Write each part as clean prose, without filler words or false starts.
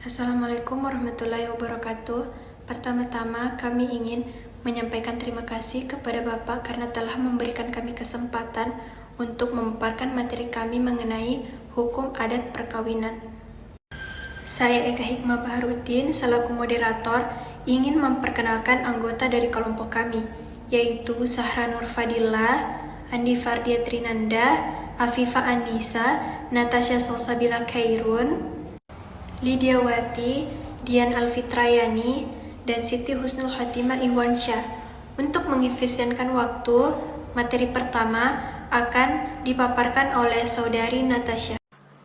Assalamualaikum warahmatullahi wabarakatuh. Pertama-tama kami ingin menyampaikan terima kasih kepada Bapak karena telah memberikan kami kesempatan untuk memaparkan materi kami mengenai hukum adat perkawinan. Saya Eka Hikmah Baharudin selaku moderator ingin memperkenalkan anggota dari kelompok kami, yaitu Sahra Nur Fadila, Andi Fardia Trinanda, Afifa Anissa, Natasha Salsabila Khairun, Lydia Wati, Dian Alfitrayani, dan Siti Husnul Khotimah Iwansyah. Untuk mengefisienkan waktu, materi pertama akan dipaparkan oleh Saudari Natasha.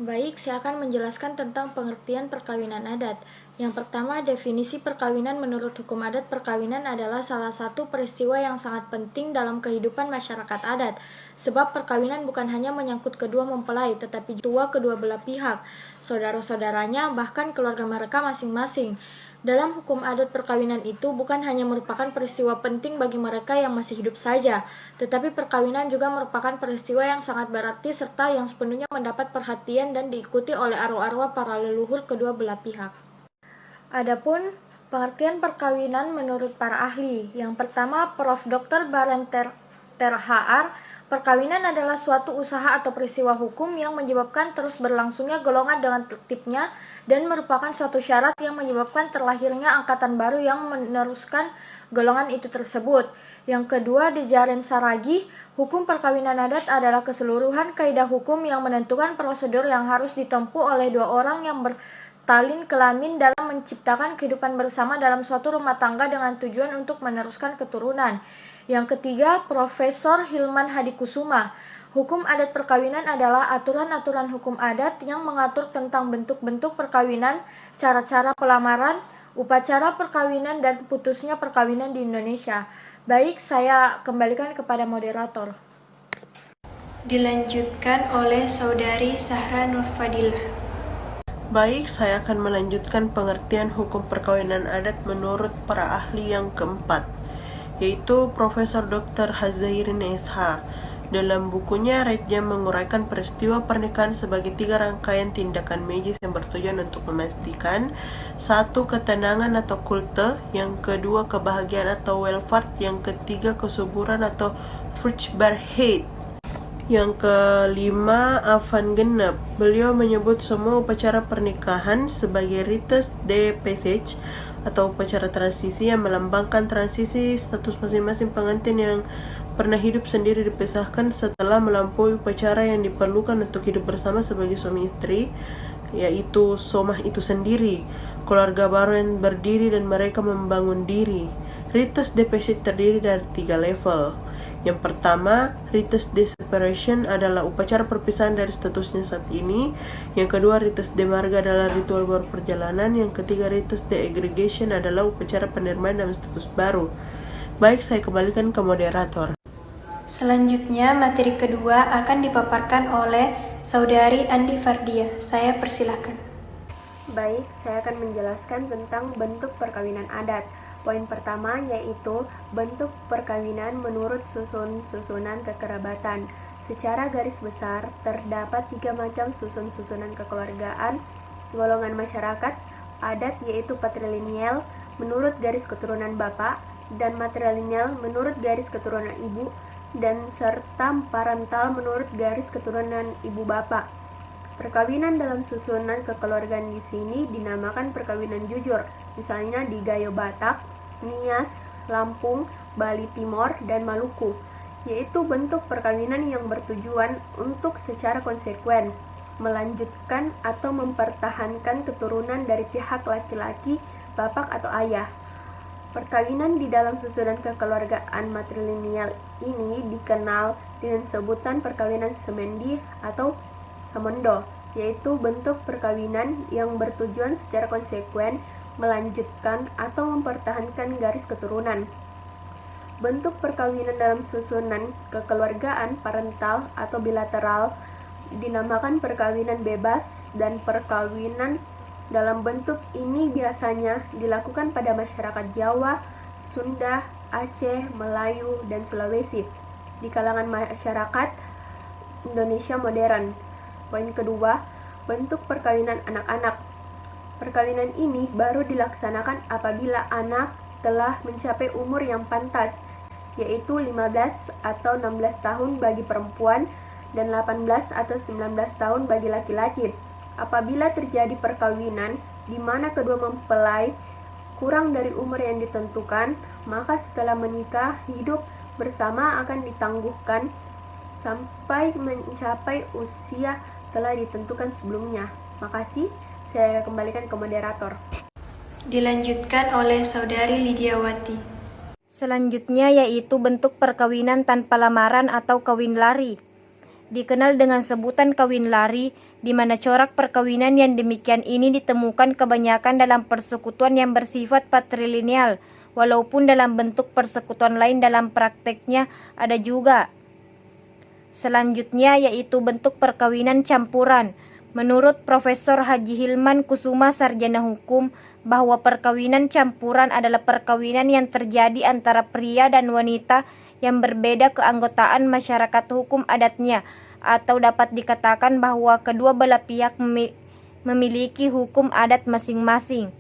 Baik, saya akan menjelaskan tentang pengertian perkawinan adat. Yang pertama, definisi perkawinan menurut hukum adat. Perkawinan adalah salah satu peristiwa yang sangat penting dalam kehidupan masyarakat adat. Sebab perkawinan bukan hanya menyangkut kedua mempelai, tetapi tua kedua belah pihak, saudara-saudaranya, bahkan keluarga mereka masing-masing. Dalam hukum adat, perkawinan itu bukan hanya merupakan peristiwa penting bagi mereka yang masih hidup saja, tetapi perkawinan juga merupakan peristiwa yang sangat berarti serta yang sepenuhnya mendapat perhatian dan diikuti oleh arwah-arwah para leluhur kedua belah pihak. Adapun pengertian perkawinan menurut para ahli, yang pertama Prof. Dr. Barenter HR, perkawinan adalah suatu usaha atau peristiwa hukum yang menyebabkan terus berlangsungnya golongan dengan tertibnya dan merupakan suatu syarat yang menyebabkan terlahirnya angkatan baru yang meneruskan golongan itu tersebut. Yang kedua, di Jaren Saragi, hukum perkawinan adat adalah keseluruhan kaidah hukum yang menentukan prosedur yang harus ditempuh oleh dua orang yang bertalin kelamin dalam menciptakan kehidupan bersama dalam suatu rumah tangga dengan tujuan untuk meneruskan keturunan. Yang ketiga, Profesor Hilman Hadikusuma, hukum adat perkawinan adalah aturan-aturan hukum adat yang mengatur tentang bentuk-bentuk perkawinan, cara-cara pelamaran, upacara perkawinan, dan putusnya perkawinan di Indonesia. Baik, saya kembalikan kepada moderator. Dilanjutkan oleh Saudari Sahra Nur Fadilah. Baik, saya akan melanjutkan pengertian hukum perkawinan adat menurut para ahli yang keempat, yaitu Profesor Dr. Hazairin SH. Dalam bukunya, Redja menguraikan peristiwa pernikahan sebagai 3 rangkaian tindakan magis yang bertujuan untuk memastikan: 1. Ketenangan atau kulte, yang kedua kebahagiaan atau welfare, yang ketiga kesuburan atau vruchtbaarheid, yang kelima Avan Genep. Beliau menyebut semua upacara pernikahan sebagai rites de passage atau upacara transisi yang melambangkan transisi status masing-masing pengantin yang pernah hidup sendiri dipisahkan setelah melampaui upacara yang diperlukan untuk hidup bersama sebagai suami istri, yaitu somah itu sendiri, keluarga baru yang berdiri dan mereka membangun diri. Rites de passage terdiri dari 3 level. Yang pertama, rites de separation adalah upacara perpisahan dari statusnya saat ini. Yang kedua, rites de marga adalah ritual baru perjalanan. Yang ketiga, rites de aggregation adalah upacara penerimaan dalam status baru. Baik, saya kembalikan ke moderator. Selanjutnya, materi kedua akan dipaparkan oleh Saudari Andi Fardia. Saya persilahkan. Baik, saya akan menjelaskan tentang bentuk perkawinan adat. Poin pertama yaitu bentuk perkawinan menurut susunan kekerabatan. Secara garis besar, terdapat 3 macam susunan kekeluargaan golongan masyarakat adat, yaitu patrilineal menurut garis keturunan bapak dan matrilineal menurut garis keturunan ibu, dan serta parental menurut garis keturunan ibu bapak. Perkawinan dalam susunan kekeluargaan di sini dinamakan perkawinan jujur, misalnya di Gayo Batak, Nias, Lampung, Bali Timor, dan Maluku, yaitu bentuk perkawinan yang bertujuan untuk secara konsekuen melanjutkan atau mempertahankan keturunan dari pihak laki-laki, bapak atau ayah. Perkawinan di dalam susunan kekeluargaan matrilineal ini dikenal dengan sebutan perkawinan semendi atau semondo, yaitu bentuk perkawinan yang bertujuan secara konsekuen melanjutkan atau mempertahankan garis keturunan. Bentuk perkawinan dalam susunan kekeluargaan parental atau bilateral dinamakan perkawinan bebas, dan perkawinan dalam bentuk ini biasanya dilakukan pada masyarakat Jawa, Sunda, Aceh, Melayu, dan Sulawesi di kalangan masyarakat Indonesia modern. Poin kedua, bentuk perkawinan anak-anak. Perkawinan ini baru dilaksanakan apabila anak telah mencapai umur yang pantas, yaitu 15 atau 16 tahun bagi perempuan dan 18 atau 19 tahun bagi laki-laki. Apabila terjadi perkawinan di mana kedua mempelai kurang dari umur yang ditentukan, maka setelah menikah, hidup bersama akan ditangguhkan sampai mencapai usia telah ditentukan sebelumnya. Makasih, saya kembalikan ke moderator. Dilanjutkan oleh Saudari Lidiawati. Selanjutnya yaitu bentuk perkawinan tanpa lamaran atau kawin lari. Dikenal dengan sebutan kawin lari, di mana corak perkawinan yang demikian ini ditemukan kebanyakan dalam persekutuan yang bersifat patrilineal, walaupun dalam bentuk persekutuan lain dalam prakteknya ada juga. Selanjutnya yaitu bentuk perkawinan campuran. Menurut Profesor Haji Hilman Kusuma, Sarjana Hukum, bahwa perkawinan campuran adalah perkawinan yang terjadi antara pria dan wanita yang berbeda keanggotaan masyarakat hukum adatnya, atau dapat dikatakan bahwa kedua belah pihak memiliki hukum adat masing-masing.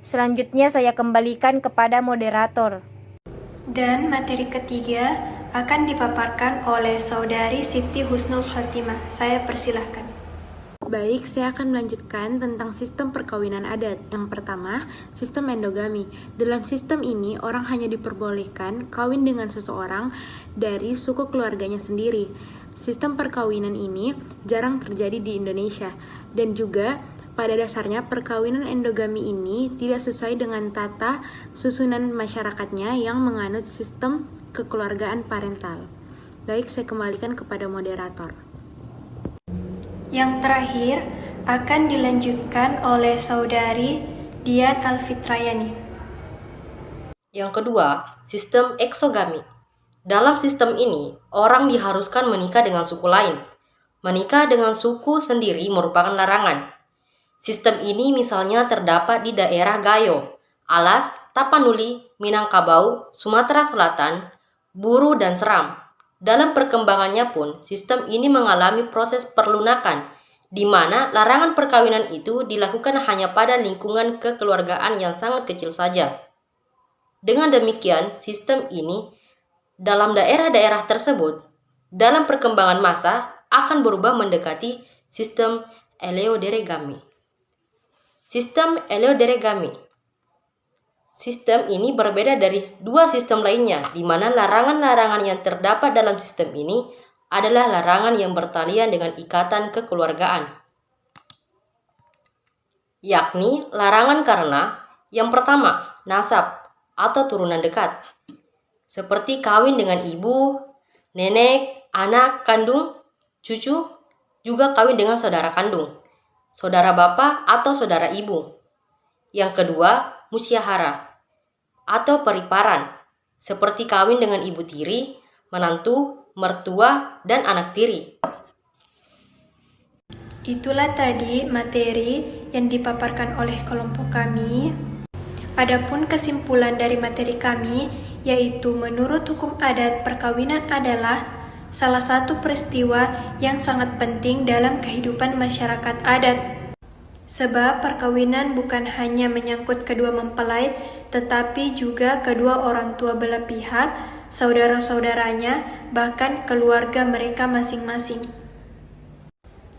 Selanjutnya saya kembalikan kepada moderator. Dan materi ketiga akan dipaparkan oleh Saudari Siti Husnul Khotimah. Saya persilahkan. Baik, saya akan melanjutkan tentang sistem perkawinan adat. Yang pertama, sistem endogami. Dalam sistem ini, orang hanya diperbolehkan kawin dengan seseorang dari suku keluarganya sendiri. Sistem perkawinan ini jarang terjadi di Indonesia, dan juga pada dasarnya perkawinan endogami ini tidak sesuai dengan tata susunan masyarakatnya yang menganut sistem kekeluargaan parental. Baik, saya kembalikan kepada moderator. Yang terakhir akan dilanjutkan oleh Saudari Dian Alfitrayani. Yang kedua, sistem eksogami. Dalam sistem ini, orang diharuskan menikah dengan suku lain. Menikah dengan suku sendiri merupakan larangan. Sistem ini misalnya terdapat di daerah Gayo, Alas, Tapanuli, Minangkabau, Sumatera Selatan, Buru, dan Seram. Dalam perkembangannya pun, sistem ini mengalami proses perlunakan, di mana larangan perkawinan itu dilakukan hanya pada lingkungan kekeluargaan yang sangat kecil saja. Dengan demikian, sistem ini dalam daerah-daerah tersebut, dalam perkembangan masa, akan berubah mendekati sistem eleoderegami. Sistem eleoderegami. Sistem ini berbeda dari dua sistem lainnya, di mana larangan-larangan yang terdapat dalam sistem ini adalah larangan yang bertalian dengan ikatan kekeluargaan. Yakni larangan karena yang pertama, nasab atau turunan dekat. Seperti kawin dengan ibu, nenek, anak kandung, cucu, juga kawin dengan saudara kandung, saudara bapak atau saudara ibu. Yang kedua, musyahara atau periparan, seperti kawin dengan ibu tiri, menantu, mertua, dan anak tiri. Itulah tadi materi yang dipaparkan oleh kelompok kami. Adapun kesimpulan dari materi kami, yaitu menurut hukum adat, perkawinan adalah salah satu peristiwa yang sangat penting dalam kehidupan masyarakat adat. Sebab perkawinan bukan hanya menyangkut kedua mempelai, tetapi juga kedua orang tua belah pihak, saudara-saudaranya, bahkan keluarga mereka masing-masing.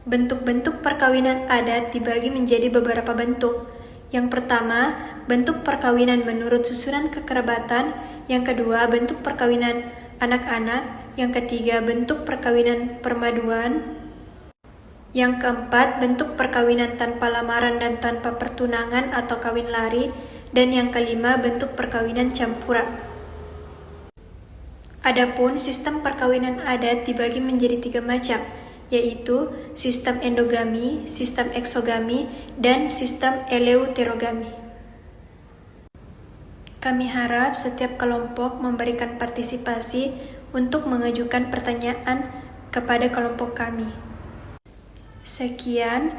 Bentuk-bentuk perkawinan adat dibagi menjadi beberapa bentuk. Yang pertama, bentuk perkawinan menurut susunan kekerabatan. Yang kedua, bentuk perkawinan anak-anak. Yang ketiga, bentuk perkawinan permaduan. Yang keempat, bentuk perkawinan tanpa lamaran dan tanpa pertunangan atau kawin lari. Dan yang kelima, bentuk perkawinan campuran. Adapun sistem perkawinan adat dibagi menjadi 3 macam, yaitu sistem endogami, sistem eksogami, dan sistem eleuterogami. Kami harap setiap kelompok memberikan partisipasi untuk mengajukan pertanyaan kepada kelompok kami. Sekian,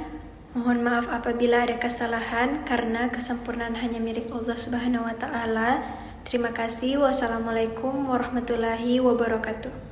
mohon maaf apabila ada kesalahan karena kesempurnaan hanya milik Allah Subhanahu wa taala. Terima kasih. Wassalamualaikum warahmatullahi wabarakatuh.